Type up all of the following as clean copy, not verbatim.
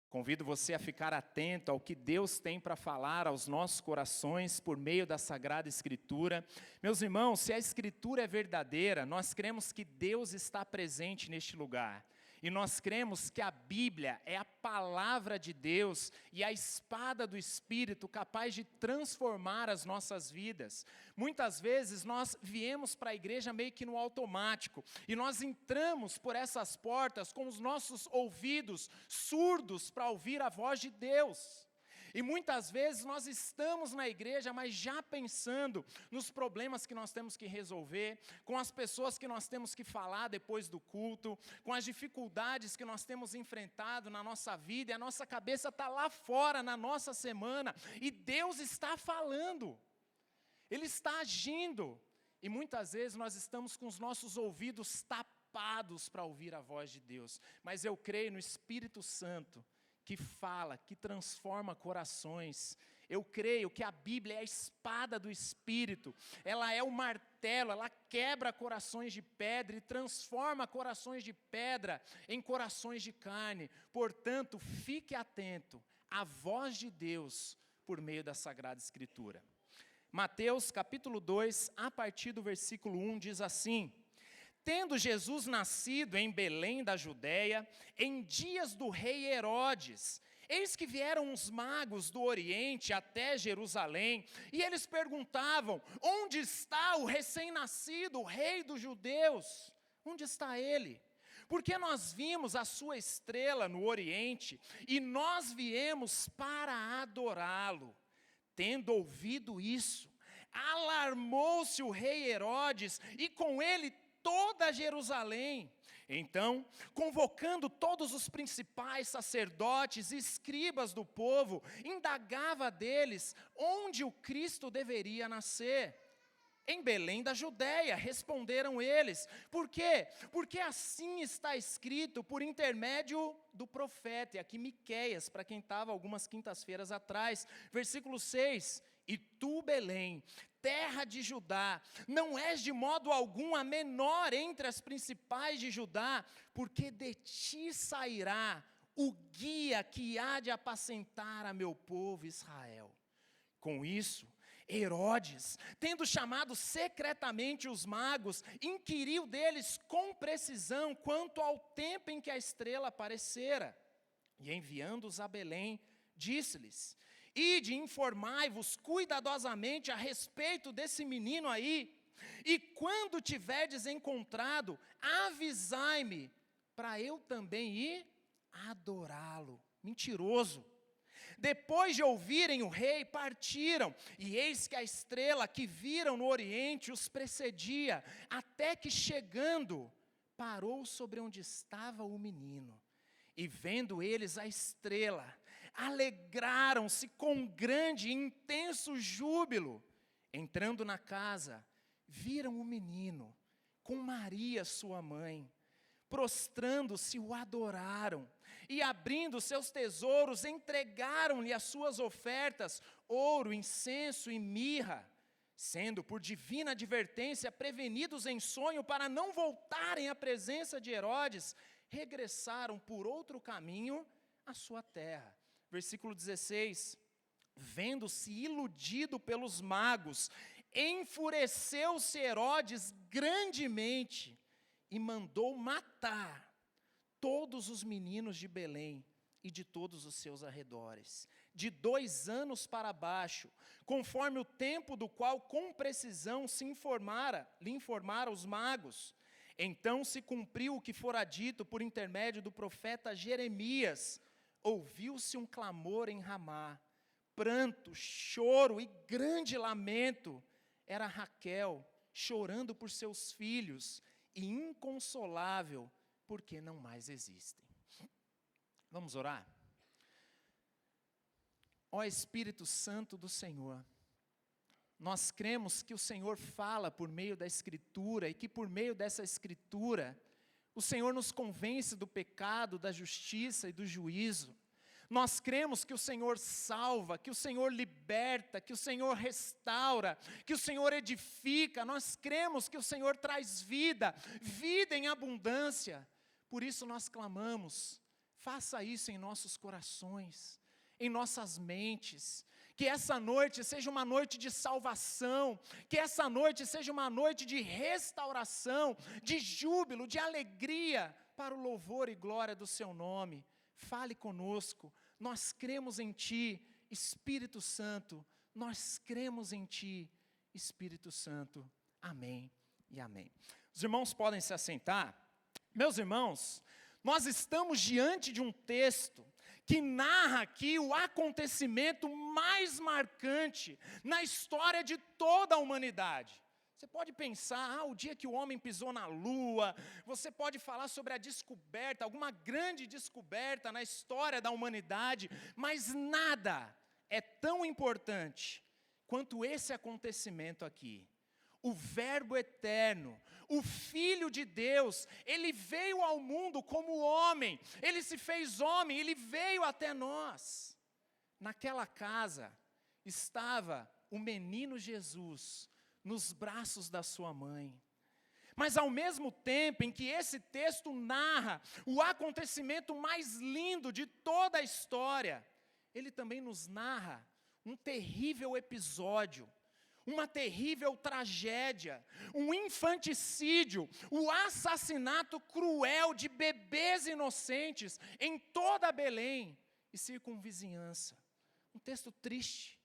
Convido você a ficar atento ao que Deus tem para falar aos nossos corações por meio da Sagrada Escritura. Meus irmãos, se a Escritura é verdadeira, nós cremos que Deus está presente neste lugar. E nós cremos que a Bíblia é a palavra de Deus e a espada do Espírito capaz de transformar as nossas vidas. Muitas vezes nós viemos para a igreja meio que no automático e nós entramos por essas portas com os nossos ouvidos surdos para ouvir a voz de Deus. E muitas vezes nós estamos na igreja, mas já pensando nos problemas que nós temos que resolver, com as pessoas que nós temos que falar depois do culto, com as dificuldades que nós temos enfrentado na nossa vida, e a nossa cabeça está lá fora na nossa semana, e Deus está falando, Ele está agindo, e muitas vezes nós estamos com os nossos ouvidos tapados para ouvir a voz de Deus, mas eu creio no Espírito Santo, que fala, que transforma corações. Eu creio que a Bíblia é a espada do Espírito, ela é o martelo, ela quebra corações de pedra e transforma corações de pedra em corações de carne. Portanto, fique atento à voz de Deus por meio da Sagrada Escritura. Mateus capítulo 2, a partir do versículo 1, diz assim: Tendo Jesus nascido em Belém da Judéia, em dias do rei Herodes, eis que vieram uns magos do Oriente até Jerusalém, e eles perguntavam: onde está o recém-nascido, o rei dos judeus? Onde está ele? Porque nós vimos a sua estrela no Oriente, e nós viemos para adorá-lo. Tendo ouvido isso, alarmou-se o rei Herodes, e com ele toda Jerusalém. Então, convocando todos os principais sacerdotes e escribas do povo, indagava deles onde o Cristo deveria nascer. Em Belém da Judéia, responderam eles. Por quê? Porque assim está escrito por intermédio do profeta. E aqui Miqueias, para quem estava algumas quintas-feiras atrás, versículo 6. E tu, Belém, terra de Judá, não és de modo algum a menor entre as principais de Judá, porque de ti sairá o guia que há de apacentar a meu povo Israel. Com isso, Herodes, tendo chamado secretamente os magos, inquiriu deles com precisão quanto ao tempo em que a estrela aparecera. E enviando-os a Belém, disse-lhes: Ide, informai-vos cuidadosamente a respeito desse menino aí, e quando tiverdes encontrado, avisai-me, para eu também ir adorá-lo. Mentiroso. Depois de ouvirem o rei, partiram, e eis que a estrela que viram no oriente os precedia, até que chegando, parou sobre onde estava o menino. E vendo eles a estrela, alegraram-se com grande e intenso júbilo. Entrando na casa, viram o menino com Maria sua mãe. Prostrando-se, o adoraram, e abrindo seus tesouros, entregaram-lhe as suas ofertas, ouro, incenso e mirra, sendo por divina advertência prevenidos em sonho para não voltarem à presença de Herodes, regressaram por outro caminho à sua terra. Versículo 16, vendo-se iludido pelos magos, enfureceu-se Herodes grandemente, e mandou matar todos os meninos de Belém e de todos os seus arredores, de 2 anos para baixo, conforme o tempo do qual com precisão lhe informara os magos. Então se cumpriu o que fora dito por intermédio do profeta Jeremias. Ouviu-se um clamor em Ramá, pranto, choro e grande lamento. Era Raquel chorando por seus filhos, e inconsolável, porque não mais existem. Vamos orar? Ó Espírito Santo do Senhor, nós cremos que o Senhor fala por meio da Escritura, e que por meio dessa Escritura, o Senhor nos convence do pecado, da justiça e do juízo. Nós cremos que o Senhor salva, que o Senhor liberta, que o Senhor restaura, que o Senhor edifica. Nós cremos que o Senhor traz vida, vida em abundância. Por isso nós clamamos: Faça isso em nossos corações, em nossas mentes. Que essa noite seja uma noite de salvação, que essa noite seja uma noite de restauração, de júbilo, de alegria, para o louvor e glória do seu nome. Fale conosco, nós cremos em Ti, Espírito Santo, nós cremos em Ti, Espírito Santo. Amém e amém. Os irmãos podem se assentar. Meus irmãos, nós estamos diante de um texto que narra aqui o acontecimento mais marcante na história de toda a humanidade. Você pode pensar, o dia que o homem pisou na lua, você pode falar sobre a descoberta, alguma grande descoberta na história da humanidade, mas nada é tão importante quanto esse acontecimento aqui. O Verbo eterno, o Filho de Deus, Ele veio ao mundo como homem, Ele se fez homem, Ele veio até nós. Naquela casa estava o menino Jesus, nos braços da sua mãe. Mas ao mesmo tempo em que esse texto narra o acontecimento mais lindo de toda a história, ele também nos narra um terrível episódio, uma terrível tragédia, um infanticídio, o assassinato cruel de bebês inocentes em toda Belém e circunvizinhança. Um texto triste.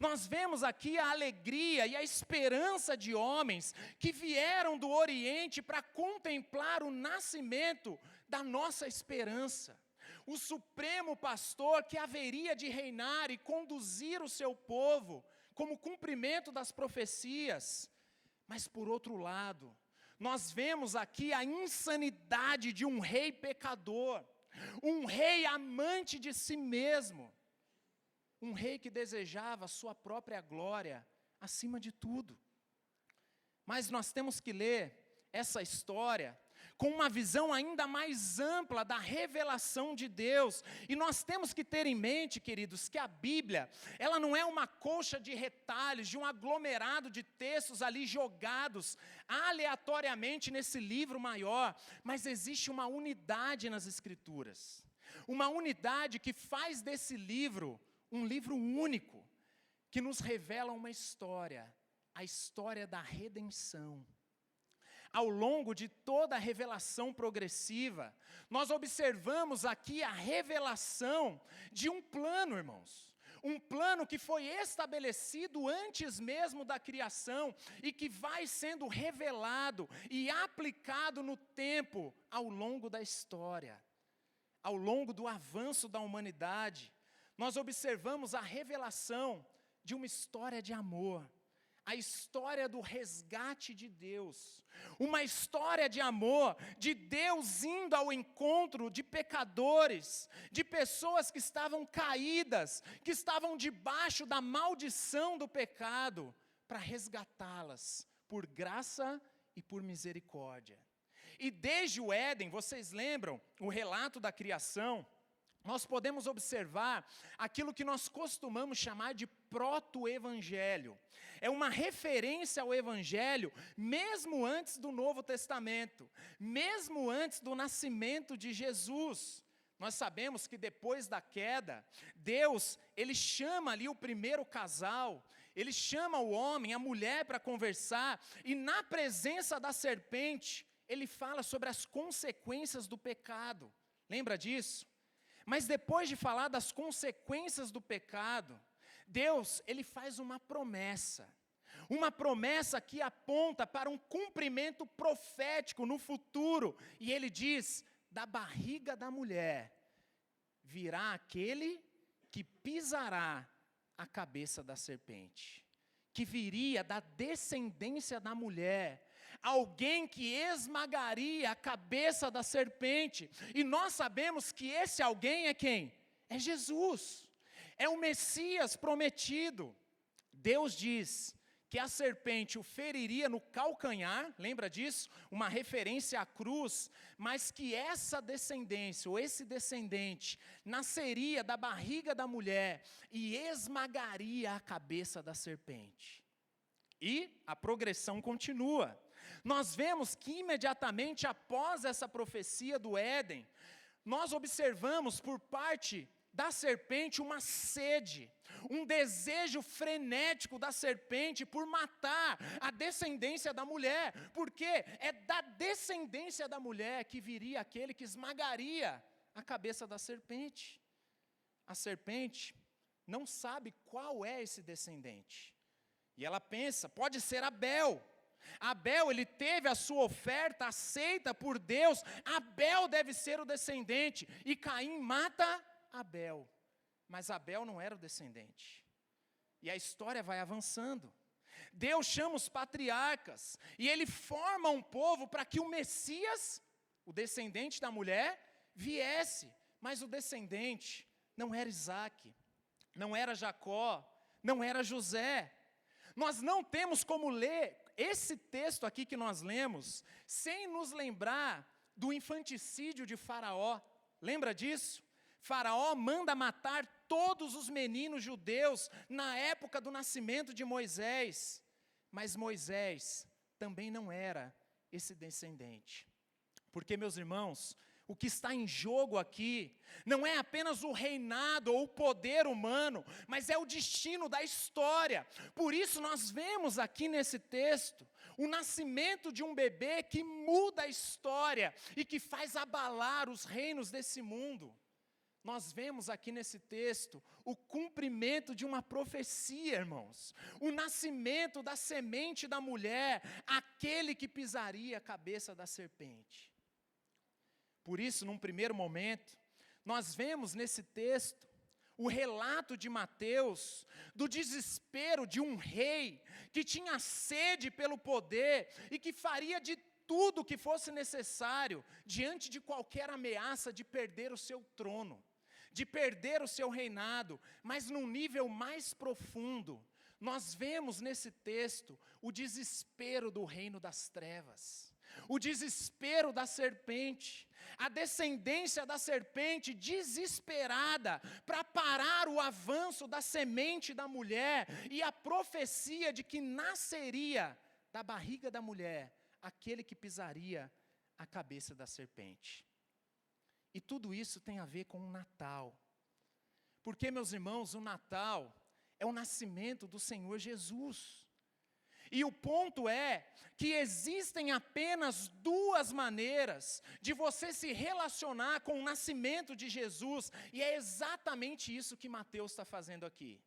Nós vemos aqui a alegria e a esperança de homens que vieram do Oriente para contemplar o nascimento da nossa esperança. O supremo pastor que haveria de reinar e conduzir o seu povo como cumprimento das profecias. Mas por outro lado, nós vemos aqui a insanidade de um rei pecador, um rei amante de si mesmo, um rei que desejava a sua própria glória acima de tudo. Mas nós temos que ler essa história com uma visão ainda mais ampla da revelação de Deus. E nós temos que ter em mente, queridos, que a Bíblia, ela não é uma colcha de retalhos, de um aglomerado de textos ali jogados aleatoriamente nesse livro maior, mas existe uma unidade nas Escrituras. Uma unidade que faz desse livro um livro único, que nos revela uma história, a história da redenção. Ao longo de toda a revelação progressiva, nós observamos aqui a revelação de um plano, irmãos. Um plano que foi estabelecido antes mesmo da criação e que vai sendo revelado e aplicado no tempo ao longo da história. Ao longo do avanço da humanidade, nós observamos a revelação de uma história de amor. A história do resgate de Deus, uma história de amor, de Deus indo ao encontro de pecadores, de pessoas que estavam caídas, que estavam debaixo da maldição do pecado, para resgatá-las por graça e por misericórdia. E desde o Éden, vocês lembram o relato da criação? Nós podemos observar aquilo que nós costumamos chamar de proto-evangelho. É uma referência ao evangelho mesmo antes do Novo Testamento, mesmo antes do nascimento de Jesus. Nós sabemos que depois da queda, Deus, Ele chama ali o primeiro casal, Ele chama o homem, a mulher para conversar, e na presença da serpente, Ele fala sobre as consequências do pecado. Lembra disso? Mas depois de falar das consequências do pecado, Deus, Ele faz uma promessa que aponta para um cumprimento profético no futuro, e Ele diz, da barriga da mulher, virá aquele que pisará a cabeça da serpente, que viria da descendência da mulher, alguém que esmagaria a cabeça da serpente, e nós sabemos que esse alguém é quem? É Jesus, é o Messias prometido. Deus diz que a serpente o feriria no calcanhar, lembra disso? Uma referência à cruz, mas que essa descendência, ou esse descendente, nasceria da barriga da mulher e esmagaria a cabeça da serpente. E a progressão continua. Nós vemos que imediatamente após essa profecia do Éden, nós observamos por parte da serpente uma sede, um desejo frenético da serpente por matar a descendência da mulher, porque é da descendência da mulher que viria aquele que esmagaria a cabeça da serpente. A serpente não sabe qual é esse descendente, e ela pensa, pode ser Abel. Abel, ele teve a sua oferta aceita por Deus, Abel deve ser o descendente, e Caim mata Abel, mas Abel não era o descendente, e a história vai avançando. Deus chama os patriarcas, e ele forma um povo para que o Messias, o descendente da mulher, viesse, mas o descendente não era Isaque, não era Jacó, não era José. Nós não temos como ler esse texto aqui que nós lemos, sem nos lembrar do infanticídio de Faraó. Lembra disso? Faraó manda matar todos os meninos judeus na época do nascimento de Moisés. Mas Moisés também não era esse descendente. Porque, meus irmãos, o que está em jogo aqui não é apenas o reinado ou o poder humano, mas é o destino da história. Por isso nós vemos aqui nesse texto o nascimento de um bebê que muda a história e que faz abalar os reinos desse mundo. Nós vemos aqui nesse texto o cumprimento de uma profecia, irmãos. O nascimento da semente da mulher, aquele que pisaria a cabeça da serpente. Por isso, num primeiro momento, nós vemos nesse texto o relato de Mateus do desespero de um rei que tinha sede pelo poder e que faria de tudo o que fosse necessário diante de qualquer ameaça de perder o seu trono, de perder o seu reinado, mas num nível mais profundo. Nós vemos nesse texto o desespero do reino das trevas, o desespero da serpente, a descendência da serpente desesperada para parar o avanço da semente da mulher e a profecia de que nasceria da barriga da mulher aquele que pisaria a cabeça da serpente. E tudo isso tem a ver com o Natal. Porque, meus irmãos, o Natal é o nascimento do Senhor Jesus. E o ponto é que existem apenas duas maneiras de você se relacionar com o nascimento de Jesus, e é exatamente isso que Mateus está fazendo aqui.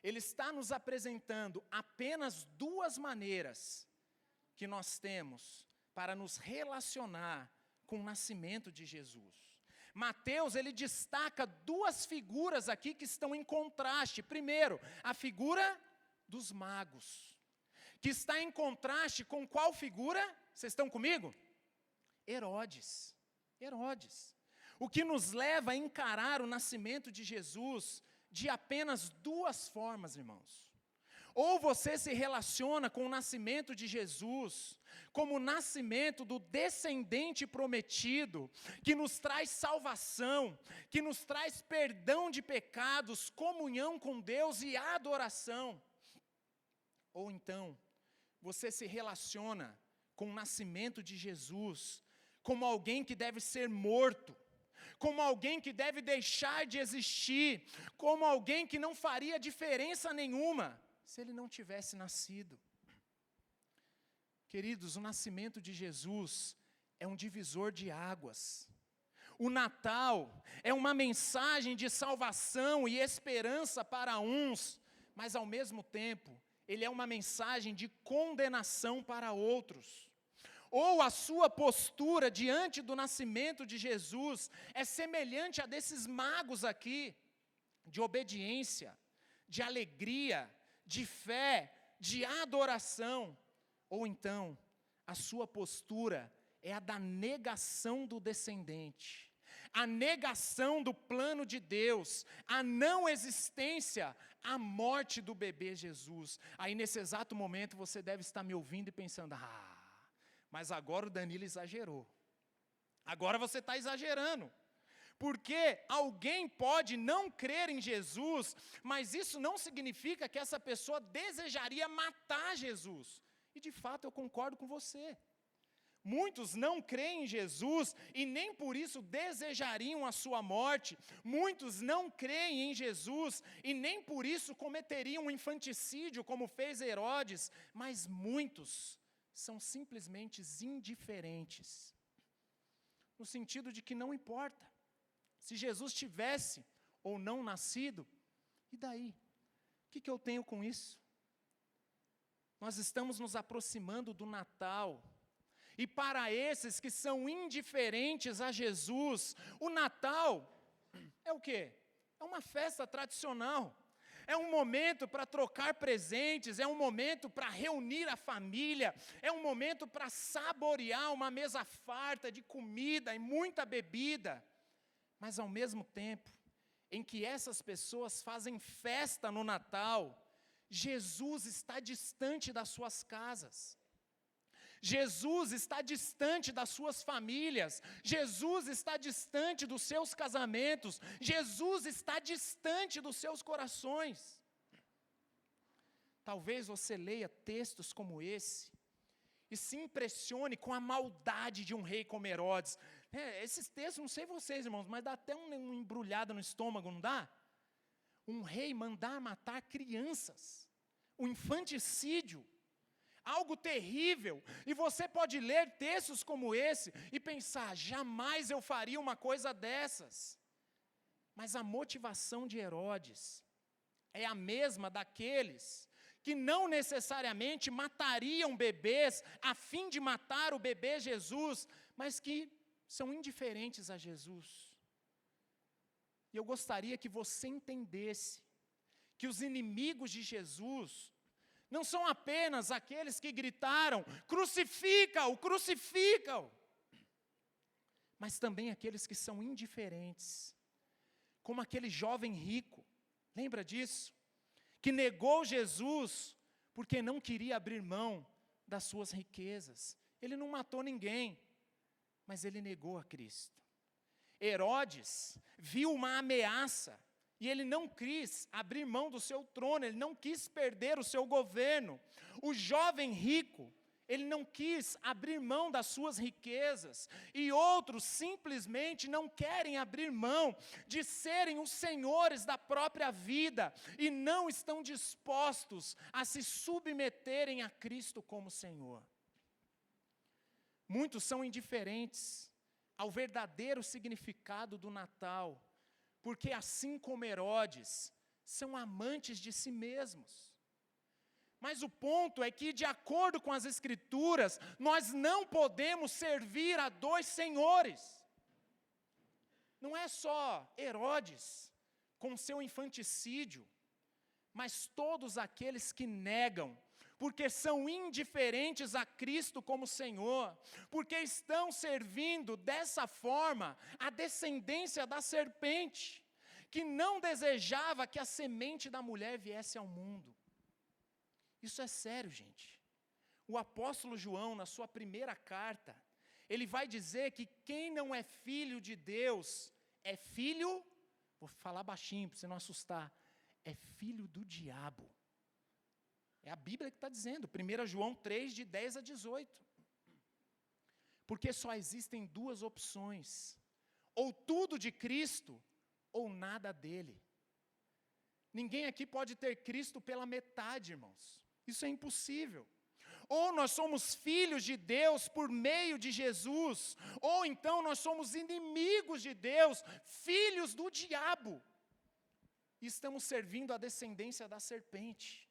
Ele está nos apresentando apenas duas maneiras que nós temos para nos relacionar com o nascimento de Jesus. Mateus, ele destaca duas figuras aqui que estão em contraste. Primeiro, a figura dos magos, que está em contraste com qual figura? Vocês estão comigo? Herodes. Herodes. O que nos leva a encarar o nascimento de Jesus de apenas duas formas, irmãos. Ou você se relaciona com o nascimento de Jesus como o nascimento do descendente prometido, que nos traz salvação, que nos traz perdão de pecados, comunhão com Deus e adoração. Ou então, você se relaciona com o nascimento de Jesus como alguém que deve ser morto, como alguém que deve deixar de existir, como alguém que não faria diferença nenhuma se ele não tivesse nascido. Queridos, o nascimento de Jesus é um divisor de águas. O Natal é uma mensagem de salvação e esperança para uns, mas ao mesmo tempo, ele é uma mensagem de condenação para outros. Ou a sua postura diante do nascimento de Jesus é semelhante a desses magos aqui, de obediência, de alegria, de fé, de adoração. Ou então, a sua postura é a da negação do descendente, a negação do plano de Deus, a não existência, a morte do bebê Jesus. Aí nesse exato momento você deve estar me ouvindo e pensando, mas agora o Danilo exagerou. Agora você está exagerando. Porque alguém pode não crer em Jesus, mas isso não significa que essa pessoa desejaria matar Jesus. E de fato eu concordo com você. Muitos não creem em Jesus e nem por isso desejariam a sua morte. Muitos não creem em Jesus e nem por isso cometeriam um infanticídio como fez Herodes. Mas muitos são simplesmente indiferentes. No sentido de que não importa se Jesus tivesse ou não nascido. E daí? O que eu tenho com isso? Nós estamos nos aproximando do Natal. E para esses que são indiferentes a Jesus, o Natal é o quê? É uma festa tradicional. É um momento para trocar presentes, é um momento para reunir a família, é um momento para saborear uma mesa farta de comida e muita bebida. Mas ao mesmo tempo em que essas pessoas fazem festa no Natal, Jesus está distante das suas casas. Jesus está distante das suas famílias, Jesus está distante dos seus casamentos, Jesus está distante dos seus corações. Talvez você leia textos como esse e se impressione com a maldade de um rei como Herodes. Esses textos, não sei vocês, irmãos, mas dá até uma embrulhada no estômago, não dá? Um rei mandar matar crianças, o infanticídio. Algo terrível, e você pode ler textos como esse e pensar, jamais eu faria uma coisa dessas. Mas a motivação de Herodes é a mesma daqueles que não necessariamente matariam bebês a fim de matar o bebê Jesus, mas que são indiferentes a Jesus. E eu gostaria que você entendesse que os inimigos de Jesus não são apenas aqueles que gritaram, crucifica-o, crucifica-o, mas também aqueles que são indiferentes, como aquele jovem rico, lembra disso? Que negou Jesus, porque não queria abrir mão das suas riquezas. Ele não matou ninguém, mas ele negou a Cristo. Herodes viu uma ameaça, e ele não quis abrir mão do seu trono, ele não quis perder o seu governo. O jovem rico, ele não quis abrir mão das suas riquezas. E outros simplesmente não querem abrir mão de serem os senhores da própria vida. E não estão dispostos a se submeterem a Cristo como Senhor. Muitos são indiferentes ao verdadeiro significado do Natal, porque assim como Herodes, são amantes de si mesmos. Mas o ponto é que, de acordo com as Escrituras, nós não podemos servir a dois senhores. Não é só Herodes, com seu infanticídio, mas todos aqueles que negam, porque são indiferentes a Cristo como Senhor, porque estão servindo dessa forma a descendência da serpente, que não desejava que a semente da mulher viesse ao mundo. Isso é sério, gente. O apóstolo João, na sua primeira carta, ele vai dizer que quem não é filho de Deus, é filho, vou falar baixinho para você não assustar, é filho do diabo. É a Bíblia que está dizendo, 1 João 3, de 10 a 18. Porque só existem duas opções, ou tudo de Cristo, ou nada dele. Ninguém aqui pode ter Cristo pela metade, irmãos. Isso é impossível. Ou nós somos filhos de Deus por meio de Jesus, ou então nós somos inimigos de Deus, filhos do diabo. E estamos servindo a descendência da serpente.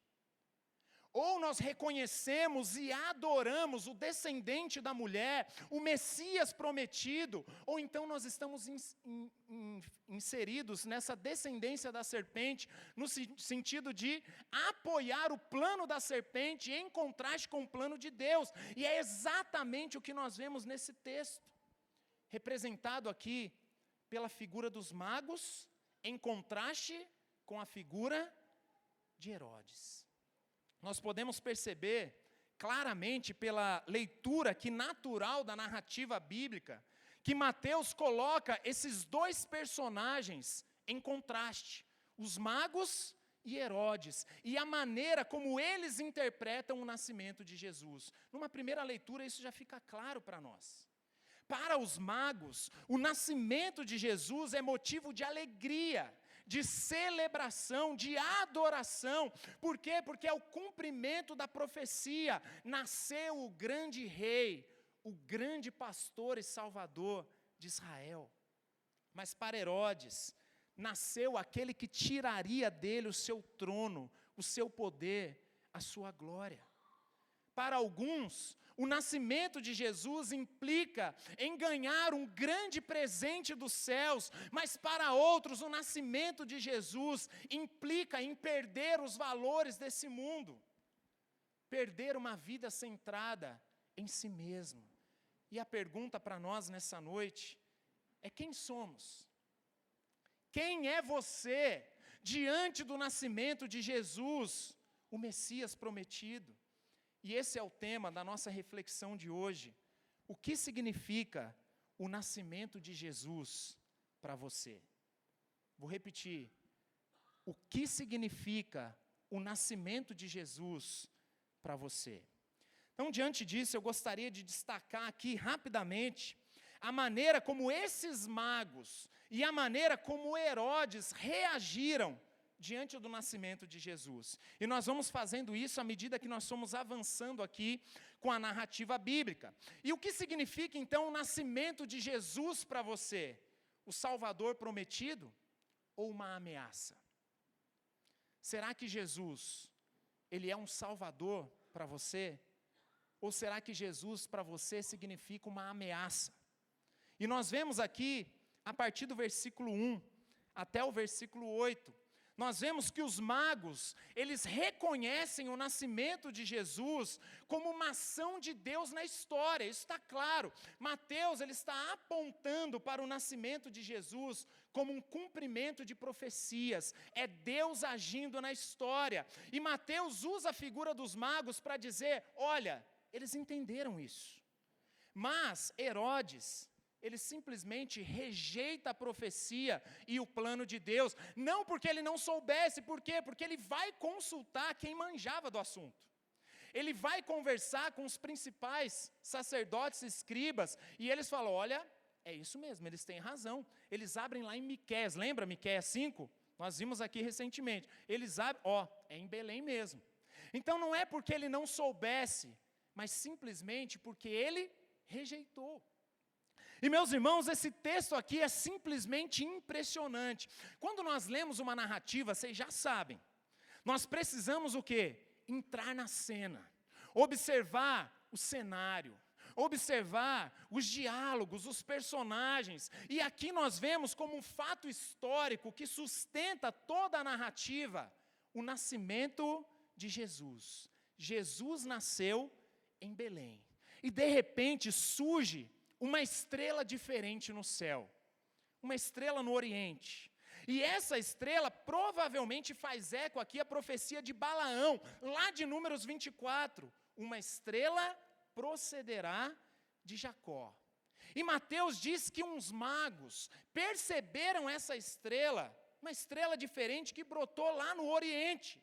Ou nós reconhecemos e adoramos o descendente da mulher, o Messias prometido, ou então nós estamos inseridos nessa descendência da serpente, no sentido de apoiar o plano da serpente em contraste com o plano de Deus. E é exatamente o que nós vemos nesse texto, representado aqui pela figura dos magos, em contraste com a figura de Herodes. Nós podemos perceber claramente pela leitura que natural da narrativa bíblica, que Mateus coloca esses dois personagens em contraste, os magos e Herodes, e a maneira como eles interpretam o nascimento de Jesus. Numa primeira leitura, isso já fica claro para nós. Para os magos, o nascimento de Jesus é motivo de alegria, de celebração, de adoração. Por quê? Porque é o cumprimento da profecia. Nasceu o grande rei, o grande pastor e salvador de Israel. Mas para Herodes, nasceu aquele que tiraria dele o seu trono, o seu poder, a sua glória. Para alguns, o nascimento de Jesus implica em ganhar um grande presente dos céus, mas para outros, o nascimento de Jesus implica em perder os valores desse mundo, perder uma vida centrada em si mesmo. E a pergunta para nós nessa noite é: quem somos? Quem é você diante do nascimento de Jesus, o Messias prometido? E esse é o tema da nossa reflexão de hoje. O que significa o nascimento de Jesus para você? Vou repetir. O que significa o nascimento de Jesus para você? Então, diante disso, eu gostaria de destacar aqui rapidamente a maneira como esses magos e a maneira como Herodes reagiram diante do nascimento de Jesus. E nós vamos fazendo isso à medida que nós somos avançando aqui com a narrativa bíblica. E o que significa então o nascimento de Jesus para você? O Salvador prometido ou uma ameaça? Será que Jesus, ele é um Salvador para você? Ou será que Jesus para você significa uma ameaça? E nós vemos aqui, a partir do versículo 1 até o versículo 8, nós vemos que os magos, eles reconhecem o nascimento de Jesus como uma ação de Deus na história, isso está claro. Mateus, ele está apontando para o nascimento de Jesus como um cumprimento de profecias, é Deus agindo na história. E Mateus usa a figura dos magos para dizer, olha, eles entenderam isso. Mas Herodes, ele simplesmente rejeita a profecia e o plano de Deus, não porque ele não soubesse, por quê? Porque ele vai consultar quem manjava do assunto. Ele vai conversar com os principais sacerdotes e escribas, e eles falam, olha, é isso mesmo, eles têm razão. Eles abrem lá em Miqueias, lembra Miqueias 5? Nós vimos aqui recentemente. Eles abrem, é em Belém mesmo. Então não é porque ele não soubesse, mas simplesmente porque ele rejeitou. E meus irmãos, esse texto aqui é simplesmente impressionante. Quando nós lemos uma narrativa, vocês já sabem, nós precisamos o quê? Entrar na cena, observar o cenário, observar os diálogos, os personagens. E aqui nós vemos como um fato histórico que sustenta toda a narrativa, o nascimento de Jesus. Jesus nasceu em Belém. E de repente surge uma estrela diferente no céu, uma estrela no Oriente. E essa estrela provavelmente faz eco aqui a profecia de Balaão, lá de Números 24. Uma estrela procederá de Jacó. E Mateus diz que uns magos perceberam essa estrela, uma estrela diferente que brotou lá no Oriente.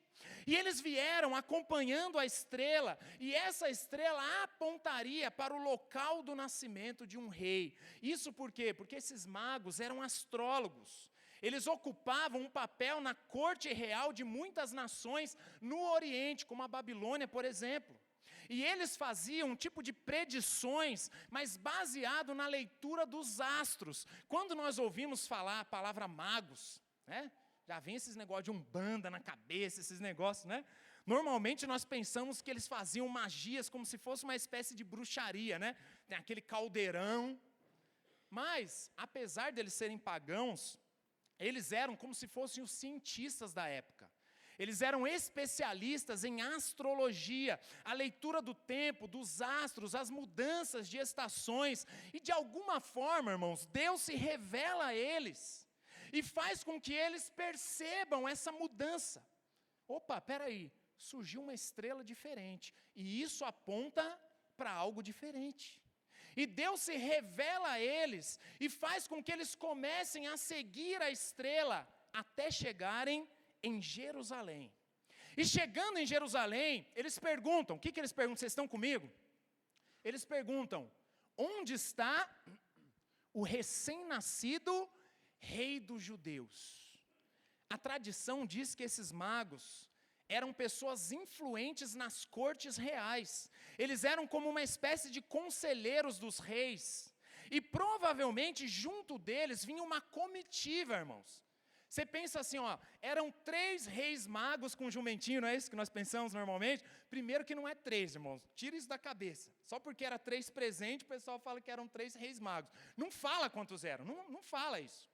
E eles vieram acompanhando a estrela, e essa estrela apontaria para o local do nascimento de um rei. Isso por quê? Porque esses magos eram astrólogos. Eles ocupavam um papel na corte real de muitas nações no Oriente, como a Babilônia, por exemplo. E eles faziam um tipo de predições, mas baseado na leitura dos astros. Quando nós ouvimos falar a palavra magos, né? Já vem esses negócios de umbanda na cabeça, esses negócios, né? Normalmente nós pensamos que eles faziam magias como se fosse uma espécie de bruxaria, né? Tem aquele caldeirão. Mas, apesar deles serem pagãos, eles eram como se fossem os cientistas da época. Eles eram especialistas em astrologia, a leitura do tempo, dos astros, as mudanças de estações. E de alguma forma, irmãos, Deus se revela a eles e faz com que eles percebam essa mudança. Opa, peraí, surgiu uma estrela diferente, e isso aponta para algo diferente. E Deus se revela a eles e faz com que eles comecem a seguir a estrela até chegarem em Jerusalém. E chegando em Jerusalém, eles perguntam, o que eles perguntam? Vocês estão comigo? Eles perguntam, onde está o recém-nascido rei dos judeus? A tradição diz que esses magos eram pessoas influentes nas cortes reais. Eles eram como uma espécie de conselheiros dos reis. E provavelmente junto deles vinha uma comitiva, irmãos. Você pensa assim, eram 3 reis magos com jumentinho, não é isso que nós pensamos normalmente? Primeiro que não é 3, irmãos, tira isso da cabeça. Só porque era 3 presentes, o pessoal fala que eram 3 reis magos. Não fala quantos eram, não fala isso.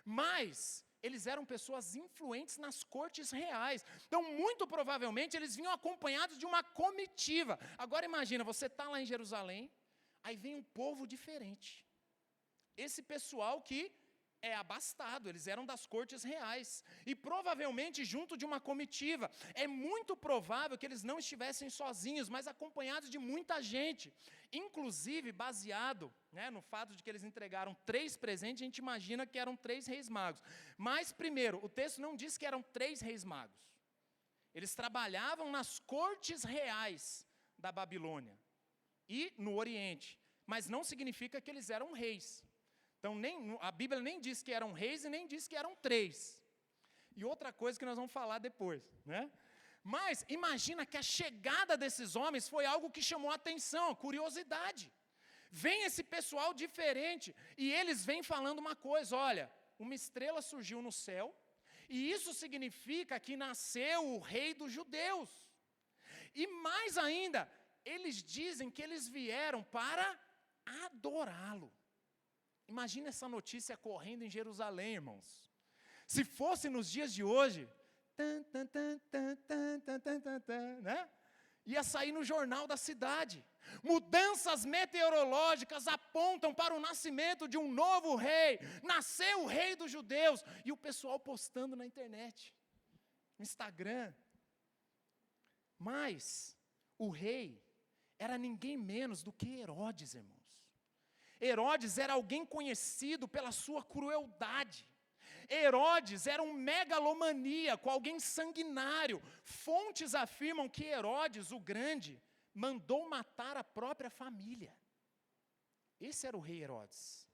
Mas eles eram pessoas influentes nas cortes reais. Então, muito provavelmente, eles vinham acompanhados de uma comitiva. Agora imagina, você está lá em Jerusalém, aí vem um povo diferente. Esse pessoal que é abastado, eles eram das cortes reais, e provavelmente junto de uma comitiva. É muito provável que eles não estivessem sozinhos, mas acompanhados de muita gente, inclusive baseado, no fato de que eles entregaram 3 presentes, a gente imagina que eram 3 reis magos. Mas primeiro, o texto não diz que eram 3 reis magos, eles trabalhavam nas cortes reais da Babilônia e no Oriente, mas não significa que eles eram reis. Então, a Bíblia nem diz que eram reis e nem diz que eram 3. E outra coisa que nós vamos falar depois, Mas, imagina que a chegada desses homens foi algo que chamou a atenção, a curiosidade. Vem esse pessoal diferente, e eles vêm falando uma coisa, olha, uma estrela surgiu no céu, e isso significa que nasceu o rei dos judeus. E mais ainda, eles dizem que eles vieram para adorá-lo. Imagina essa notícia correndo em Jerusalém, irmãos. Se fosse nos dias de hoje, ia sair no jornal da cidade. Mudanças meteorológicas apontam para o nascimento de um novo rei. Nasceu o rei dos judeus. E o pessoal postando na internet, no Instagram. Mas o rei era ninguém menos do que Herodes, irmãos. Herodes era alguém conhecido pela sua crueldade. Herodes era um megalomaníaco, alguém sanguinário. Fontes afirmam que Herodes, o Grande, mandou matar a própria família. Esse era o rei Herodes.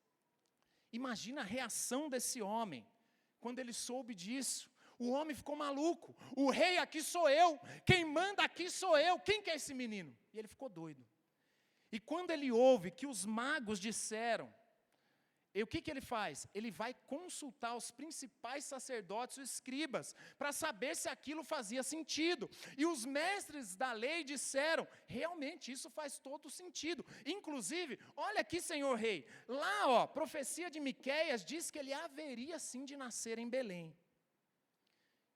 Imagina a reação desse homem, quando ele soube disso. O homem ficou maluco. O rei aqui sou eu, quem manda aqui sou eu. Quem que é esse menino? E ele ficou doido. E quando ele ouve que os magos disseram, o que ele faz? Ele vai consultar os principais sacerdotes, os escribas, para saber se aquilo fazia sentido. E os mestres da lei disseram, realmente isso faz todo sentido. Inclusive, olha aqui, senhor rei, lá, profecia de Miqueias diz que ele haveria sim de nascer em Belém.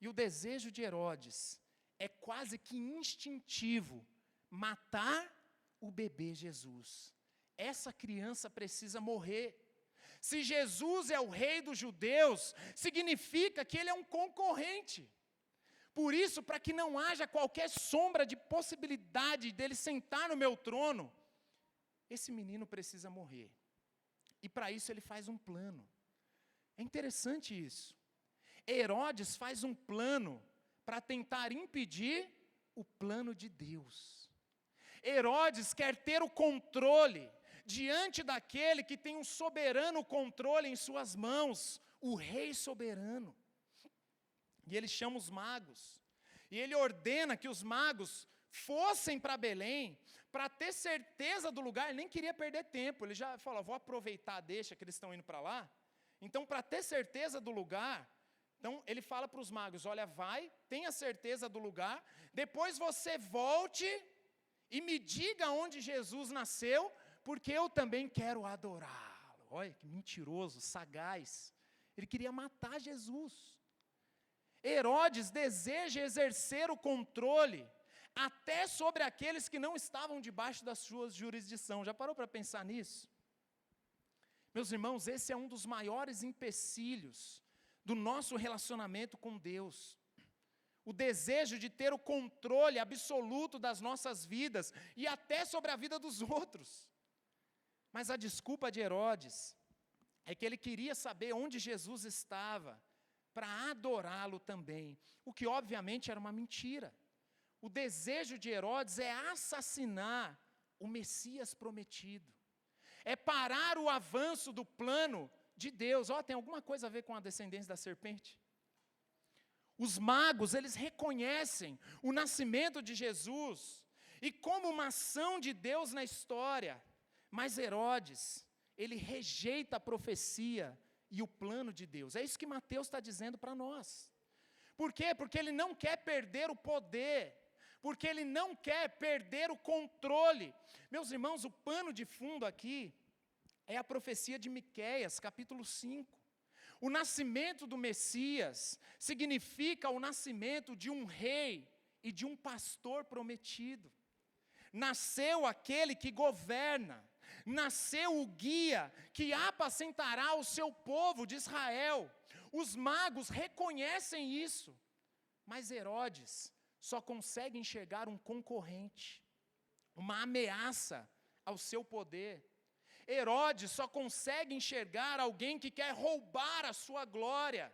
E o desejo de Herodes é quase que instintivo, matar o bebê Jesus. Essa criança precisa morrer. Se Jesus é o rei dos judeus, significa que ele é um concorrente. Por isso, para que não haja qualquer sombra de possibilidade dele sentar no meu trono, esse menino precisa morrer. E para isso ele faz um plano. É interessante isso. Herodes faz um plano para tentar impedir o plano de Deus. Herodes quer ter o controle diante daquele que tem um soberano controle em suas mãos, o rei soberano. E ele chama os magos, e ele ordena que os magos fossem para Belém, para ter certeza do lugar. Ele nem queria perder tempo, ele já falou, vou aproveitar, deixa que eles estão indo para lá. Então, para ter certeza do lugar, então ele fala para os magos, olha, vai, tenha certeza do lugar, depois você volte e me diga onde Jesus nasceu, porque eu também quero adorá-lo. Olha que mentiroso, sagaz. Ele queria matar Jesus. Herodes deseja exercer o controle até sobre aqueles que não estavam debaixo da sua jurisdição. Já parou para pensar nisso? Meus irmãos, esse é um dos maiores empecilhos do nosso relacionamento com Deus. O desejo de ter o controle absoluto das nossas vidas e até sobre a vida dos outros. Mas a desculpa de Herodes é que ele queria saber onde Jesus estava, para adorá-lo também, o que obviamente era uma mentira. O desejo de Herodes é assassinar o Messias prometido, é parar o avanço do plano de Deus. Tem alguma coisa a ver com a descendência da serpente? Os magos, eles reconhecem o nascimento de Jesus e como uma ação de Deus na história, mas Herodes, ele rejeita a profecia e o plano de Deus. É isso que Mateus está dizendo para nós. Por quê? Porque ele não quer perder o poder, porque ele não quer perder o controle. Meus irmãos, o pano de fundo aqui é a profecia de Miqueias, capítulo 5. O nascimento do Messias significa o nascimento de um rei e de um pastor prometido. Nasceu aquele que governa, nasceu o guia que apacentará o seu povo de Israel. Os magos reconhecem isso, mas Herodes só consegue enxergar um concorrente, uma ameaça ao seu poder. Herodes só consegue enxergar alguém que quer roubar a sua glória.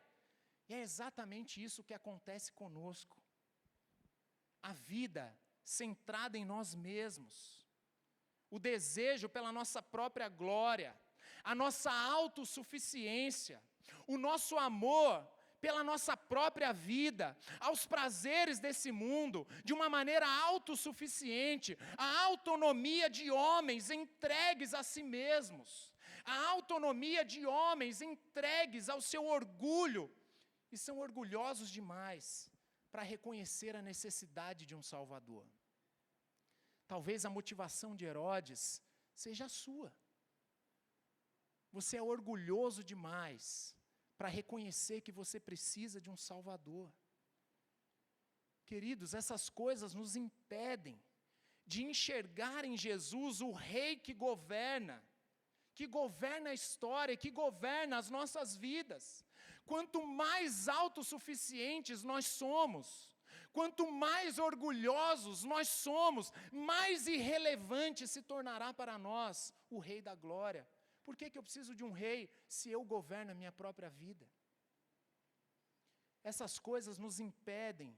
E é exatamente isso que acontece conosco. A vida centrada em nós mesmos, o desejo pela nossa própria glória, a nossa autossuficiência, o nosso amor pela nossa própria vida, aos prazeres desse mundo, de uma maneira autossuficiente, a autonomia de homens entregues a si mesmos, a autonomia de homens entregues ao seu orgulho, e são orgulhosos demais para reconhecer a necessidade de um Salvador. Talvez a motivação de Herodes seja a sua. Você é orgulhoso demais para reconhecer que você precisa de um Salvador. Queridos, essas coisas nos impedem de enxergar em Jesus o Rei que governa a história, que governa as nossas vidas. Quanto mais autossuficientes nós somos, quanto mais orgulhosos nós somos, mais irrelevante se tornará para nós o Rei da Glória. Por que eu preciso de um rei se eu governo a minha própria vida? Essas coisas nos impedem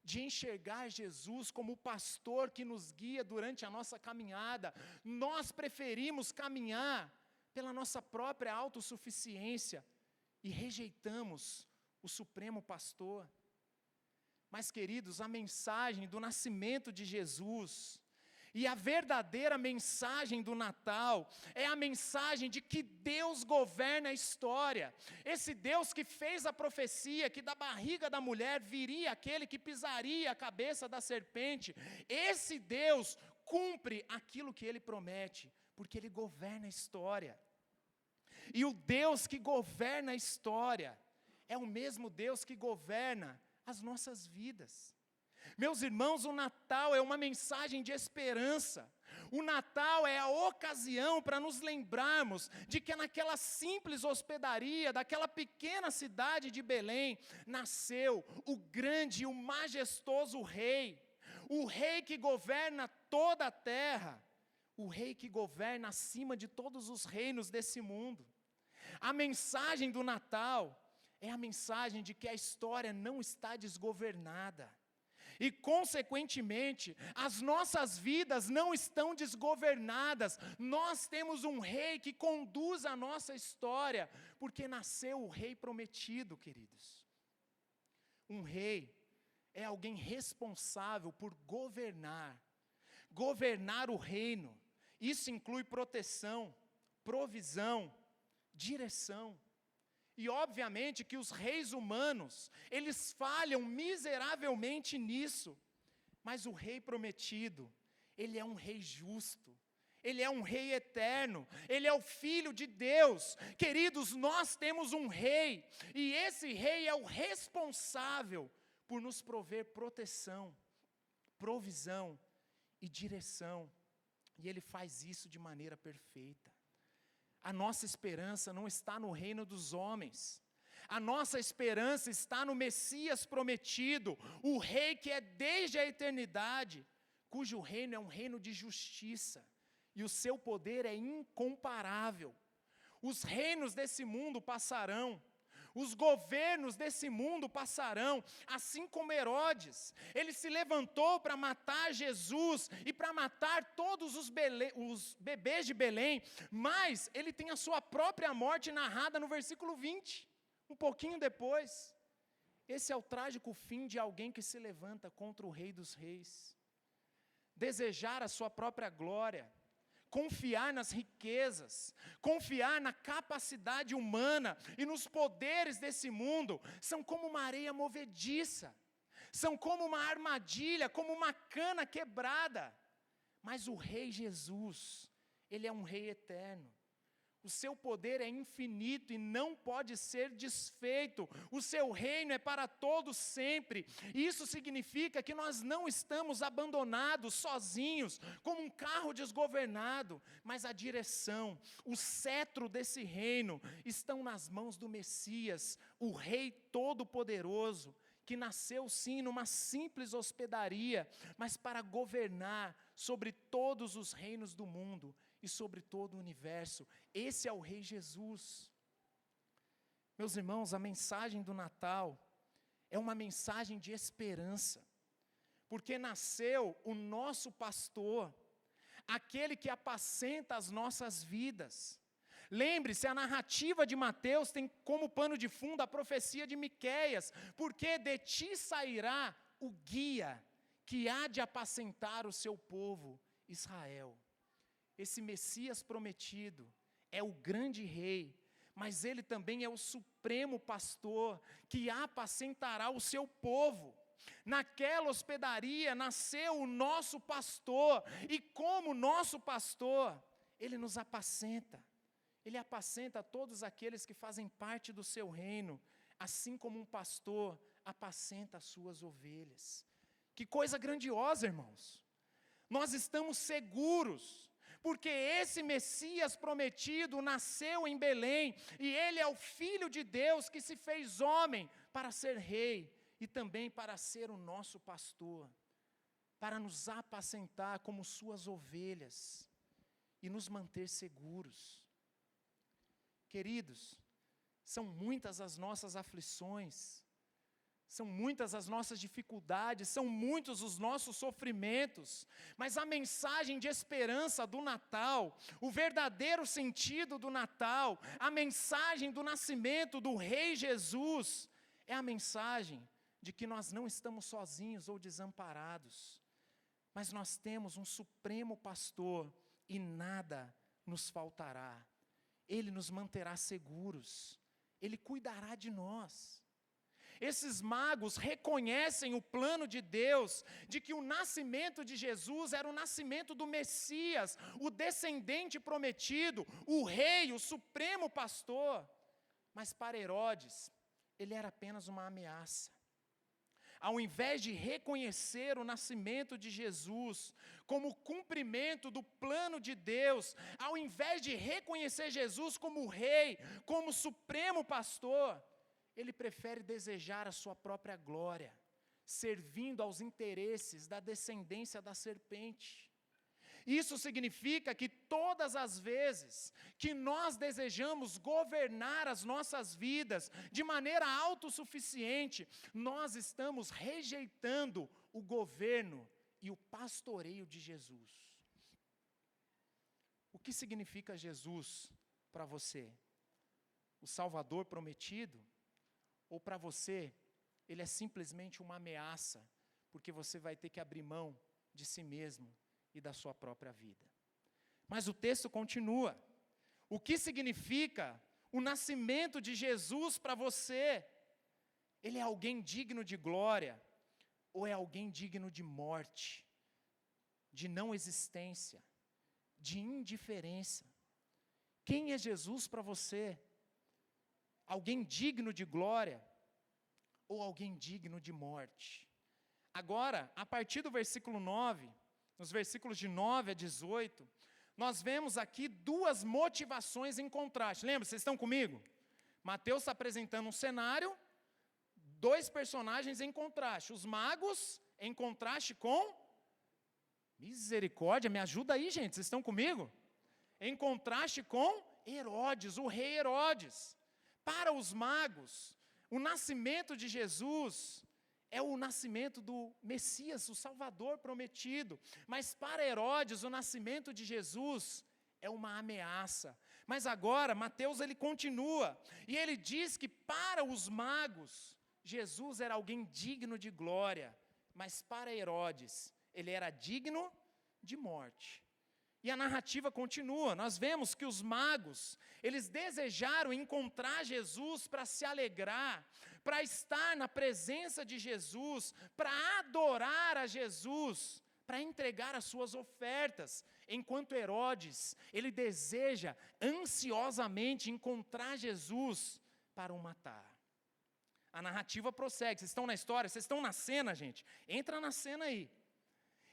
de enxergar Jesus como o pastor que nos guia durante a nossa caminhada. Nós preferimos caminhar pela nossa própria autossuficiência e rejeitamos o Supremo Pastor. Mas, queridos, a mensagem do nascimento de Jesus e a verdadeira mensagem do Natal é a mensagem de que Deus governa a história. Esse Deus que fez a profecia que da barriga da mulher viria aquele que pisaria a cabeça da serpente. Esse Deus cumpre aquilo que Ele promete, porque Ele governa a história. E o Deus que governa a história é o mesmo Deus que governa as nossas vidas. Meus irmãos, o Natal é uma mensagem de esperança. O Natal é a ocasião para nos lembrarmos de que naquela simples hospedaria, daquela pequena cidade de Belém, nasceu o grande e o majestoso Rei. O Rei que governa toda a terra. O Rei que governa acima de todos os reinos desse mundo. A mensagem do Natal é a mensagem de que a história não está desgovernada. E, consequentemente, as nossas vidas não estão desgovernadas. Nós temos um rei que conduz a nossa história, porque nasceu o rei prometido, queridos. Um rei é alguém responsável por governar o reino. Isso inclui proteção, provisão, direção. E obviamente que os reis humanos, eles falham miseravelmente nisso. Mas o rei prometido, ele é um rei justo. Ele é um rei eterno. Ele é o Filho de Deus. Queridos, nós temos um rei. E esse rei é o responsável por nos prover proteção, provisão e direção. E ele faz isso de maneira perfeita. A nossa esperança não está no reino dos homens. A nossa esperança está no Messias prometido, o Rei que é desde a eternidade, cujo reino é um reino de justiça, e o seu poder é incomparável. Os reinos desse mundo passarão, Os governos desse mundo passarão, assim como Herodes. Ele se levantou para matar Jesus e para matar todos os bebês de Belém, mas ele tem a sua própria morte narrada no versículo 20, um pouquinho depois. Esse é o trágico fim de alguém que se levanta contra o Rei dos Reis. Desejar a sua própria glória, confiar nas riquezas, confiar na capacidade humana e nos poderes desse mundo, são como uma areia movediça, são como uma armadilha, como uma cana quebrada. Mas o Rei Jesus, Ele é um Rei eterno. O seu poder é infinito e não pode ser desfeito. O seu reino é para todos sempre. Isso significa que nós não estamos abandonados, sozinhos, como um carro desgovernado, mas a direção, o cetro desse reino estão nas mãos do Messias, o Rei Todo-Poderoso, que nasceu sim numa simples hospedaria, mas para governar sobre todos os reinos do mundo e sobre todo o universo. Esse é o Rei Jesus. Meus irmãos, a mensagem do Natal é uma mensagem de esperança, porque nasceu o nosso pastor, aquele que apacenta as nossas vidas. Lembre-se, a narrativa de Mateus tem como pano de fundo a profecia de Miqueias, porque de ti sairá o guia que há de apacentar o seu povo, Israel. Esse Messias prometido é o grande rei, mas ele também é o supremo pastor que apacentará o seu povo. Naquela hospedaria nasceu o nosso pastor, e como nosso pastor, ele nos apacenta. Ele apacenta todos aqueles que fazem parte do seu reino, assim como um pastor apacenta as suas ovelhas. Que coisa grandiosa, irmãos! Nós estamos seguros, porque esse Messias prometido nasceu em Belém, e ele é o Filho de Deus que se fez homem para ser rei, e também para ser o nosso pastor, para nos apacentar como suas ovelhas, e nos manter seguros. Queridos, são muitas as nossas aflições, são muitas as nossas dificuldades, são muitos os nossos sofrimentos, mas a mensagem de esperança do Natal, o verdadeiro sentido do Natal, a mensagem do nascimento do Rei Jesus, é a mensagem de que nós não estamos sozinhos ou desamparados, mas nós temos um supremo pastor e nada nos faltará. Ele nos manterá seguros, Ele cuidará de nós. Esses magos reconhecem o plano de Deus, de que o nascimento de Jesus era o nascimento do Messias, o descendente prometido, o rei, o supremo pastor. Mas para Herodes, ele era apenas uma ameaça. Ao invés de reconhecer o nascimento de Jesus como cumprimento do plano de Deus, ao invés de reconhecer Jesus como rei, como supremo pastor, ele prefere desejar a sua própria glória, servindo aos interesses da descendência da serpente. Isso significa que todas as vezes que nós desejamos governar as nossas vidas de maneira autossuficiente, nós estamos rejeitando o governo e o pastoreio de Jesus. O que significa Jesus para você? O Salvador prometido? Ou para você, ele é simplesmente uma ameaça, porque você vai ter que abrir mão de si mesmo e da sua própria vida? Mas o texto continua. O que significa o nascimento de Jesus para você? Ele é alguém digno de glória, ou é alguém digno de morte, de não existência, de indiferença? Quem é Jesus para você? Alguém digno de glória ou alguém digno de morte? Agora, a partir do versículo 9, nos versículos de 9 a 18, nós vemos aqui duas motivações em contraste. Lembra, vocês estão comigo? Mateus está apresentando um cenário, dois personagens em contraste. Os magos em contraste com... Misericórdia, me ajuda aí, gente, vocês estão comigo? Em contraste com Herodes, o rei Herodes. Para os magos, o nascimento de Jesus é o nascimento do Messias, o Salvador prometido. Mas para Herodes, o nascimento de Jesus é uma ameaça. Mas agora, Mateus ele continua, e ele diz que para os magos, Jesus era alguém digno de glória, mas para Herodes, ele era digno de morte. E a narrativa continua, nós vemos que os magos, eles desejaram encontrar Jesus para se alegrar, para estar na presença de Jesus, para adorar a Jesus, para entregar as suas ofertas, enquanto Herodes, ele deseja ansiosamente encontrar Jesus para o matar. A narrativa prossegue, vocês estão na história, vocês estão na cena, gente? Entra na cena aí.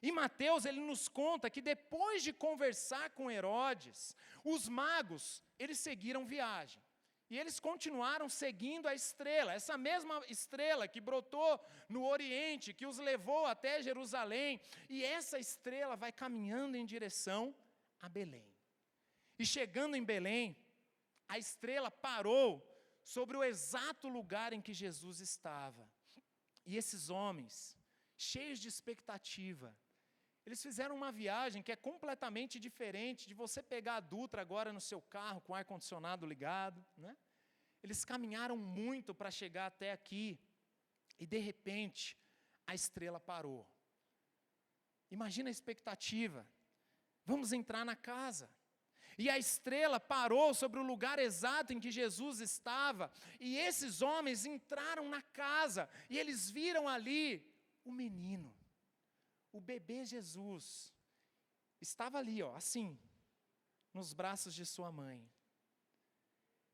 E Mateus, ele nos conta que depois de conversar com Herodes, os magos, eles seguiram viagem. E eles continuaram seguindo a estrela, essa mesma estrela que brotou no Oriente, que os levou até Jerusalém. E essa estrela vai caminhando em direção a Belém. E chegando em Belém, a estrela parou sobre o exato lugar em que Jesus estava. E esses homens, cheios de expectativa, eles fizeram uma viagem que é completamente diferente de você pegar a Dutra agora no seu carro com o ar-condicionado ligado, né? Eles caminharam muito para chegar até aqui e de repente a estrela parou. Imagina a expectativa, vamos entrar na casa. E a estrela parou sobre o lugar exato em que Jesus estava, e esses homens entraram na casa, e eles viram ali o menino. O bebê Jesus estava ali, assim, nos braços de sua mãe.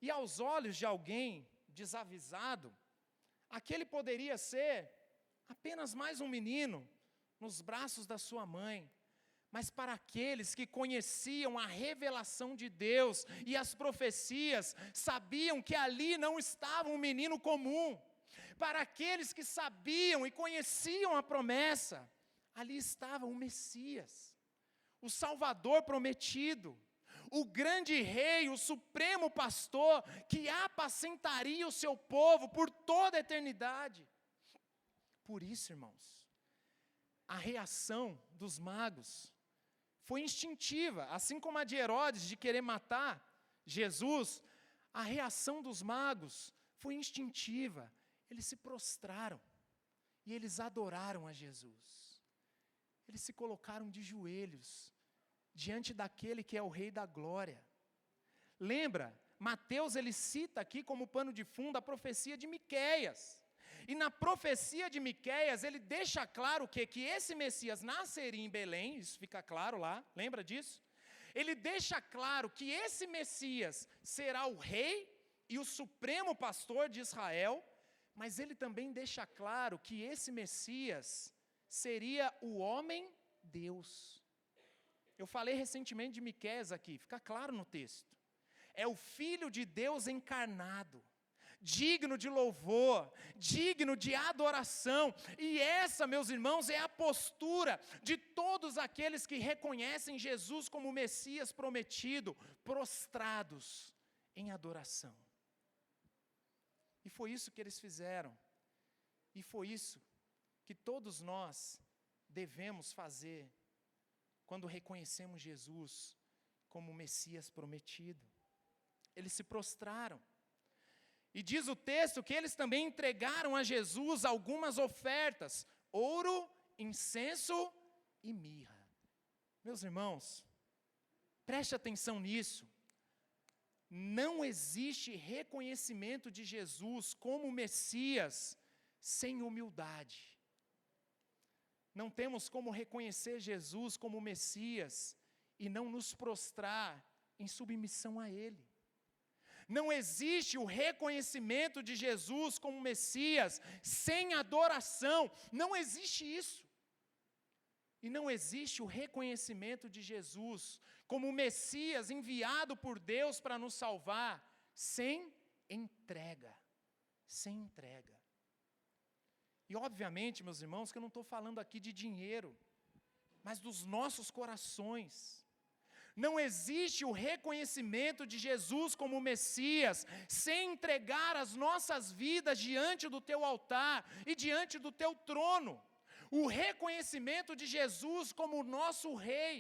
E aos olhos de alguém desavisado, aquele poderia ser apenas mais um menino nos braços da sua mãe. Mas para aqueles que conheciam a revelação de Deus e as profecias, sabiam que ali não estava um menino comum. Para aqueles que sabiam e conheciam a promessa, ali estava o Messias, o Salvador prometido, o grande rei, o supremo pastor, que apacentaria o seu povo por toda a eternidade. Por isso, irmãos, a reação dos magos foi instintiva, assim como a de Herodes de querer matar Jesus, a reação dos magos foi instintiva. Eles se prostraram e eles adoraram a Jesus. Eles se colocaram de joelhos diante daquele que é o Rei da Glória. Lembra, Mateus ele cita aqui como pano de fundo a profecia de Miqueias. E na profecia de Miqueias ele deixa claro que esse Messias nasceria em Belém, isso fica claro lá, lembra disso? Ele deixa claro que esse Messias será o rei e o supremo pastor de Israel, mas ele também deixa claro que esse Messias seria o homem-Deus. Eu falei recentemente de Miqueias aqui, fica claro no texto. É o Filho de Deus encarnado, digno de louvor, digno de adoração. E essa, meus irmãos, é a postura de todos aqueles que reconhecem Jesus como o Messias prometido, prostrados em adoração. E foi isso que eles fizeram. E foi isso que todos nós devemos fazer quando reconhecemos Jesus como o Messias prometido. Eles se prostraram. E diz o texto que eles também entregaram a Jesus algumas ofertas: ouro, incenso e mirra. Meus irmãos, preste atenção nisso. Não existe reconhecimento de Jesus como Messias sem humildade. Não temos como reconhecer Jesus como Messias e não nos prostrar em submissão a Ele. Não existe o reconhecimento de Jesus como Messias sem adoração. Não existe isso. E não existe o reconhecimento de Jesus como Messias enviado por Deus para nos salvar sem entrega. Sem entrega. E obviamente, meus irmãos, que eu não estou falando aqui de dinheiro, mas dos nossos corações. Não existe o reconhecimento de Jesus como Messias sem entregar as nossas vidas diante do teu altar e diante do teu trono. O reconhecimento de Jesus como nosso Rei.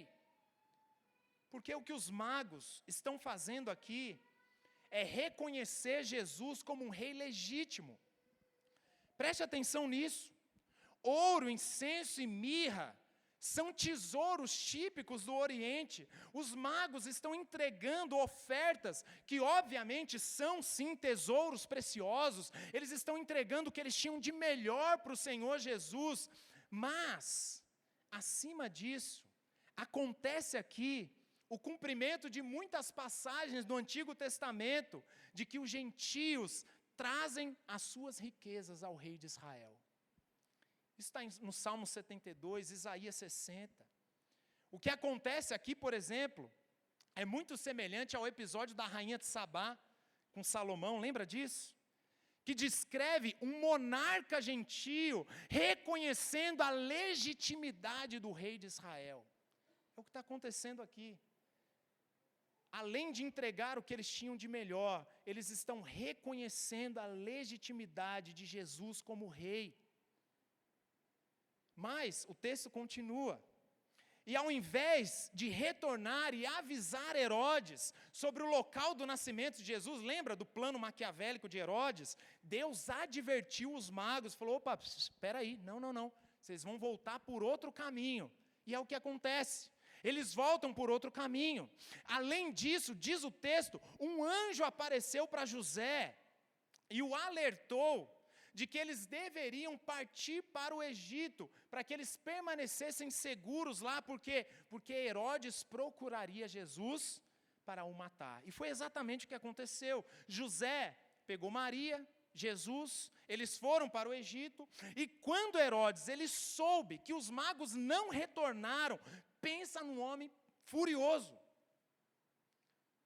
Porque o que os magos estão fazendo aqui é reconhecer Jesus como um rei legítimo. Preste atenção nisso. Ouro, incenso e mirra são tesouros típicos do Oriente. Os magos estão entregando ofertas que obviamente são sim tesouros preciosos. Eles estão entregando o que eles tinham de melhor para o Senhor Jesus. Mas, acima disso, acontece aqui o cumprimento de muitas passagens do Antigo Testamento, de que os gentios trazem as suas riquezas ao rei de Israel. Isso está no Salmo 72, Isaías 60. O que acontece aqui, por exemplo, é muito semelhante ao episódio da rainha de Sabá, com Salomão, lembra disso? Que descreve um monarca gentio reconhecendo a legitimidade do rei de Israel. É o que está acontecendo aqui. Além de entregar o que eles tinham de melhor, eles estão reconhecendo a legitimidade de Jesus como rei. Mas o texto continua. E ao invés de retornar e avisar Herodes sobre o local do nascimento de Jesus, lembra do plano maquiavélico de Herodes? Deus advertiu os magos, falou, opa, espera aí, não, vocês vão voltar por outro caminho. E é o que acontece. Eles voltam por outro caminho. Além disso, diz o texto, um anjo apareceu para José e o alertou de que eles deveriam partir para o Egito, para que eles permanecessem seguros lá, porque Herodes procuraria Jesus para o matar. E foi exatamente o que aconteceu. José pegou Maria, Jesus, eles foram para o Egito, e quando Herodes ele soube que os magos não retornaram, pensa num homem furioso.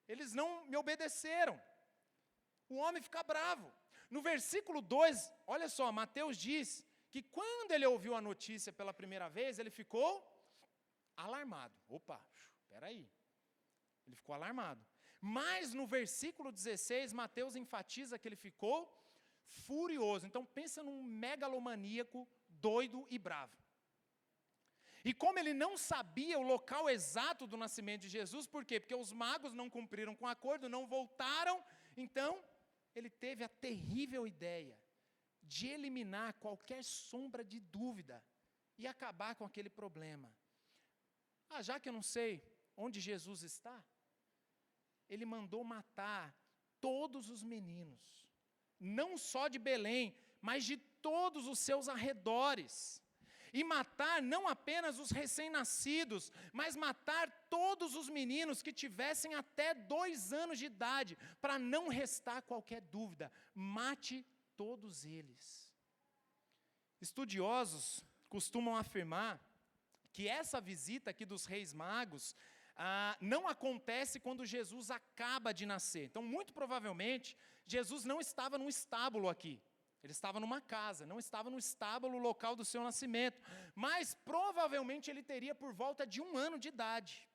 Eles não me obedeceram. O homem fica bravo. No versículo 2, olha só, Mateus diz que quando ele ouviu a notícia pela primeira vez, ele ficou alarmado. Opa, espera aí. Ele ficou alarmado. Mas no versículo 16, Mateus enfatiza que ele ficou furioso. Então pensa num megalomaníaco doido e bravo. E como ele não sabia o local exato do nascimento de Jesus, por quê? Porque os magos não cumpriram com o acordo, não voltaram, então ele teve a terrível ideia de eliminar qualquer sombra de dúvida e acabar com aquele problema. Já que eu não sei onde Jesus está, ele mandou matar todos os meninos, não só de Belém, mas de todos os seus arredores. E matar não apenas os recém-nascidos, mas matar todos os meninos que tivessem até 2 anos de idade, para não restar qualquer dúvida. Mate todos eles. Estudiosos costumam afirmar que essa visita aqui dos reis magos não acontece quando Jesus acaba de nascer. Então, muito provavelmente, Jesus não estava num estábulo aqui. Ele estava numa casa, não estava no estábulo local do seu nascimento. Mas, provavelmente, ele teria por volta de 1 ano de idade.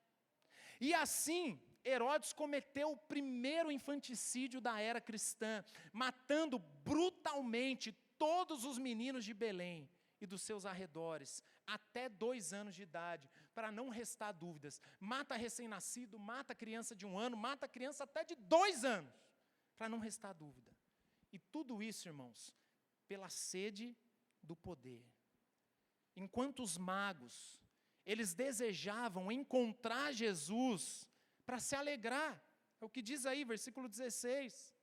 E assim, Herodes cometeu o primeiro infanticídio da era cristã, matando brutalmente todos os meninos de Belém e dos seus arredores, até 2 anos de idade, para não restar dúvidas. Mata recém-nascido, mata criança de 1 ano, mata criança até de 2 anos, para não restar dúvida. E tudo isso, irmãos, pela sede do poder. Enquanto os magos, eles desejavam encontrar Jesus para se alegrar. É o que diz aí, versículo 16.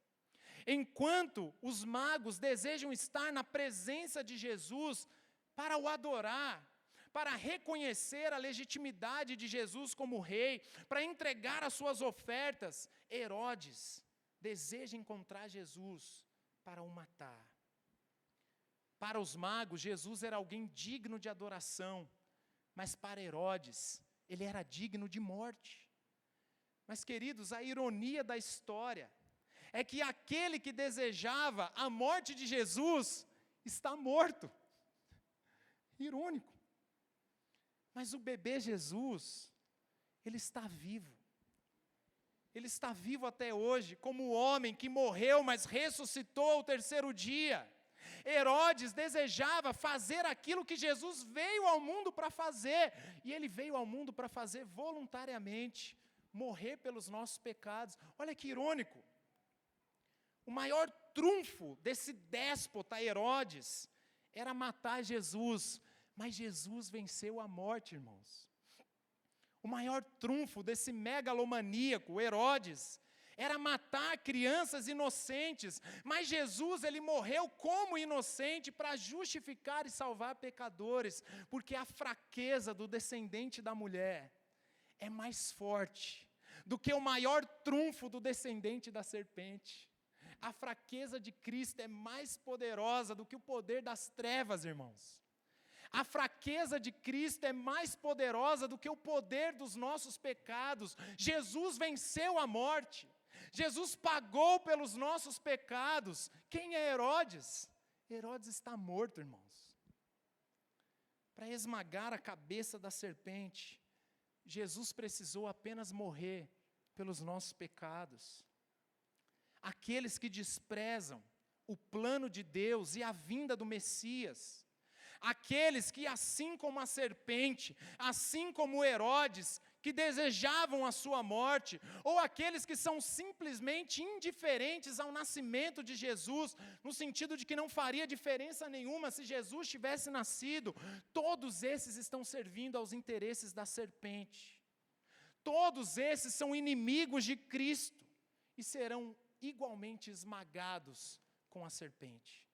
Enquanto os magos desejam estar na presença de Jesus para o adorar, para reconhecer a legitimidade de Jesus como rei, para entregar as suas ofertas, Herodes deseja encontrar Jesus para o matar. Para os magos, Jesus era alguém digno de adoração, mas para Herodes, ele era digno de morte. Mas, queridos, a ironia da história é que aquele que desejava a morte de Jesus está morto. Irônico. Mas o bebê Jesus, ele está vivo. Ele está vivo até hoje, como o homem que morreu, mas ressuscitou ao terceiro dia. Herodes desejava fazer aquilo que Jesus veio ao mundo para fazer, e ele veio ao mundo para fazer voluntariamente, morrer pelos nossos pecados. Olha que irônico. O maior trunfo desse déspota Herodes era matar Jesus, mas Jesus venceu a morte, irmãos. O maior trunfo desse megalomaníaco Herodes era matar crianças inocentes, mas Jesus, ele morreu como inocente para justificar e salvar pecadores, porque a fraqueza do descendente da mulher é mais forte do que o maior trunfo do descendente da serpente. A fraqueza de Cristo é mais poderosa do que o poder das trevas, irmãos. A fraqueza de Cristo é mais poderosa do que o poder dos nossos pecados. Jesus venceu a morte. Jesus pagou pelos nossos pecados. Quem é Herodes? Herodes está morto, irmãos. Para esmagar a cabeça da serpente, Jesus precisou apenas morrer pelos nossos pecados. Aqueles que desprezam o plano de Deus e a vinda do Messias, aqueles que, assim como a serpente, assim como Herodes, que desejavam a sua morte, ou aqueles que são simplesmente indiferentes ao nascimento de Jesus, no sentido de que não faria diferença nenhuma se Jesus tivesse nascido, todos esses estão servindo aos interesses da serpente. Todos esses são inimigos de Cristo e serão igualmente esmagados com a serpente.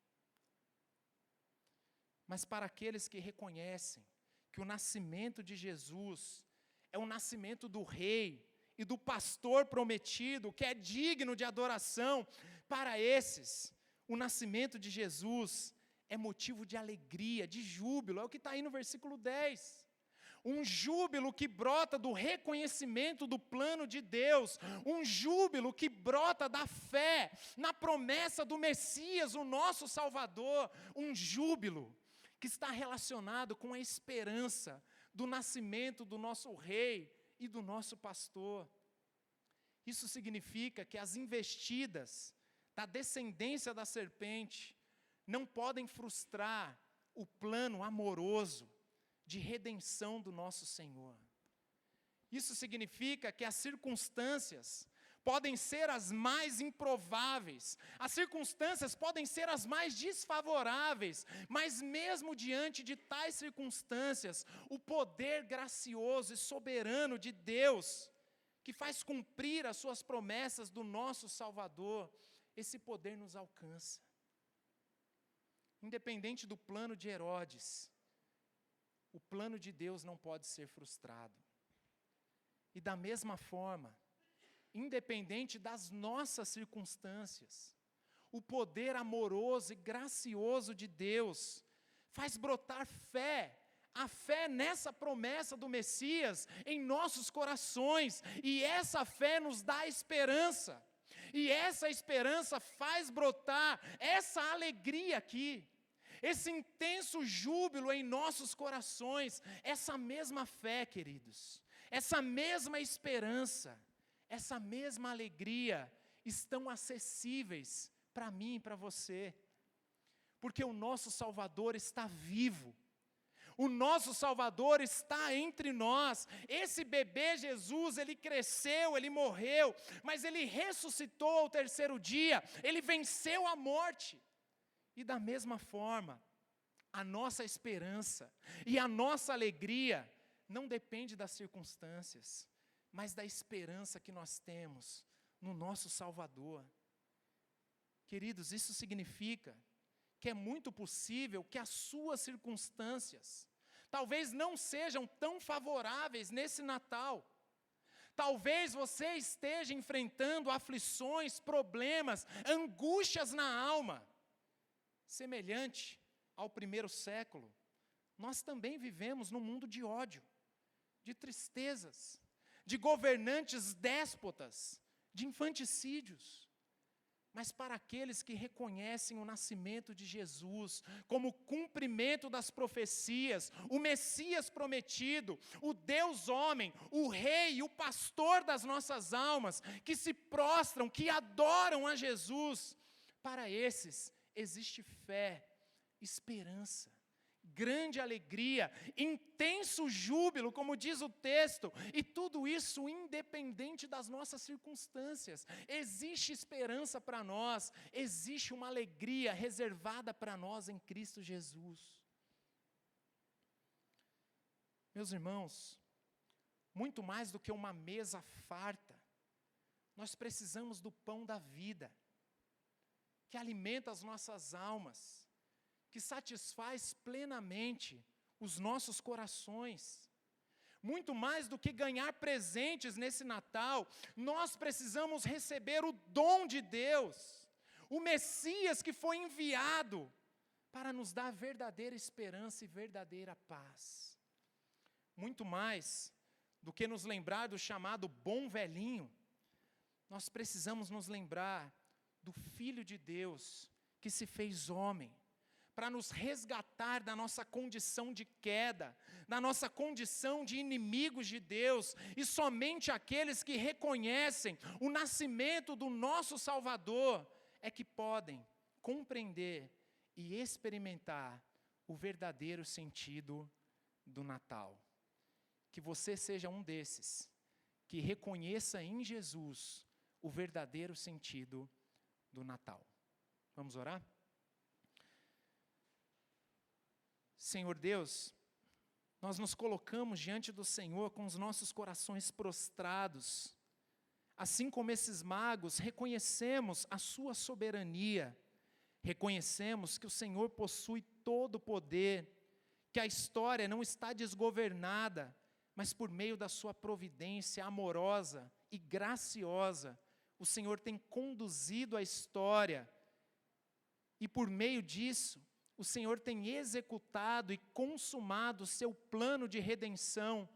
Mas para aqueles que reconhecem que o nascimento de Jesus é o nascimento do rei e do pastor prometido, que é digno de adoração, para esses, o nascimento de Jesus é motivo de alegria, de júbilo, é o que está aí no versículo 10. Um júbilo que brota do reconhecimento do plano de Deus, um júbilo que brota da fé na promessa do Messias, o nosso Salvador, um júbilo que está relacionado com a esperança do nascimento do nosso rei e do nosso pastor. Isso significa que as investidas da descendência da serpente não podem frustrar o plano amoroso de redenção do nosso Senhor. Isso significa que as circunstâncias podem ser as mais improváveis, as circunstâncias podem ser as mais desfavoráveis, mas mesmo diante de tais circunstâncias, o poder gracioso e soberano de Deus, que faz cumprir as suas promessas do nosso Salvador, esse poder nos alcança. Independente do plano de Herodes, o plano de Deus não pode ser frustrado. E da mesma forma, independente das nossas circunstâncias, o poder amoroso e gracioso de Deus faz brotar fé, a fé nessa promessa do Messias em nossos corações, e essa fé nos dá esperança, e essa esperança faz brotar essa alegria aqui, esse intenso júbilo em nossos corações, essa mesma fé, queridos, essa mesma esperança, essa mesma alegria estão acessíveis para mim e para você, porque o nosso Salvador está vivo, o nosso Salvador está entre nós. Esse bebê Jesus, ele cresceu, ele morreu, mas ele ressuscitou ao terceiro dia, ele venceu a morte. E da mesma forma, a nossa esperança e a nossa alegria não depende das circunstâncias, mas da esperança que nós temos no nosso Salvador. Queridos, isso significa que é muito possível que as suas circunstâncias talvez não sejam tão favoráveis nesse Natal. Talvez você esteja enfrentando aflições, problemas, angústias na alma, semelhante ao primeiro século. Nós também vivemos num mundo de ódio, de tristezas, de governantes déspotas, de infanticídios. mas para aqueles que reconhecem o nascimento de Jesus como cumprimento das profecias, o Messias prometido, o Deus homem, o Rei, o pastor das nossas almas, que se prostram, que adoram a Jesus. Para esses existe fé, esperança, grande alegria, intenso júbilo, como diz o texto, e tudo isso independente das nossas circunstâncias. Existe esperança para nós, existe uma alegria reservada para nós em Cristo Jesus. Meus irmãos, muito mais do que uma mesa farta, nós precisamos do pão da vida, que alimenta as nossas almas, que satisfaz plenamente os nossos corações. Muito mais do que ganhar presentes nesse Natal, nós precisamos receber o dom de Deus, o Messias que foi enviado para nos dar verdadeira esperança e verdadeira paz. Muito mais do que nos lembrar do chamado bom velhinho, nós precisamos nos lembrar do Filho de Deus que se fez homem, para nos resgatar da nossa condição de queda, da nossa condição de inimigos de Deus, e somente aqueles que reconhecem o nascimento do nosso Salvador é que podem compreender e experimentar o verdadeiro sentido do Natal. Que você seja um desses, que reconheça em Jesus o verdadeiro sentido do Natal. Vamos orar? Senhor Deus, nós nos colocamos diante do Senhor com os nossos corações prostrados. Assim como esses magos, reconhecemos a sua soberania, reconhecemos que o Senhor possui todo o poder, que a história não está desgovernada, mas por meio da sua providência amorosa e graciosa, o Senhor tem conduzido a história, e por meio disso, o Senhor tem executado e consumado o seu plano de redenção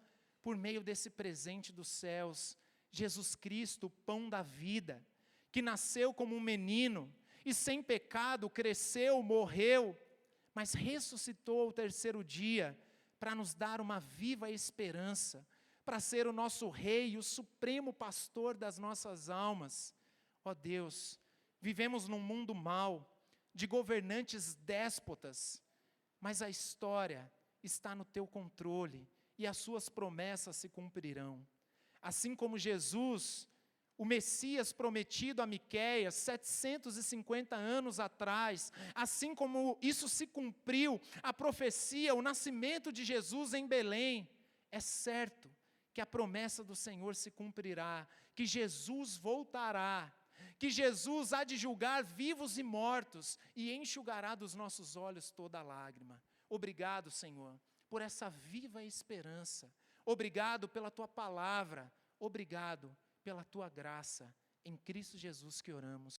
por meio desse presente dos céus, Jesus Cristo, o pão da vida, que nasceu como um menino e sem pecado cresceu, morreu, mas ressuscitou ao terceiro dia para nos dar uma viva esperança, para ser o nosso Rei e o supremo pastor das nossas almas. Ó Deus, vivemos num mundo mau, de governantes déspotas, mas a história está no teu controle e as suas promessas se cumprirão. Assim como Jesus, o Messias prometido a Miqueias 750 anos atrás, assim como isso se cumpriu, a profecia, o nascimento de Jesus em Belém, é certo que a promessa do Senhor se cumprirá, que Jesus voltará, que Jesus há de julgar vivos e mortos e enxugará dos nossos olhos toda lágrima. Obrigado, Senhor, por essa viva esperança. Obrigado pela Tua palavra. Obrigado pela Tua graça. Em Cristo Jesus que oramos.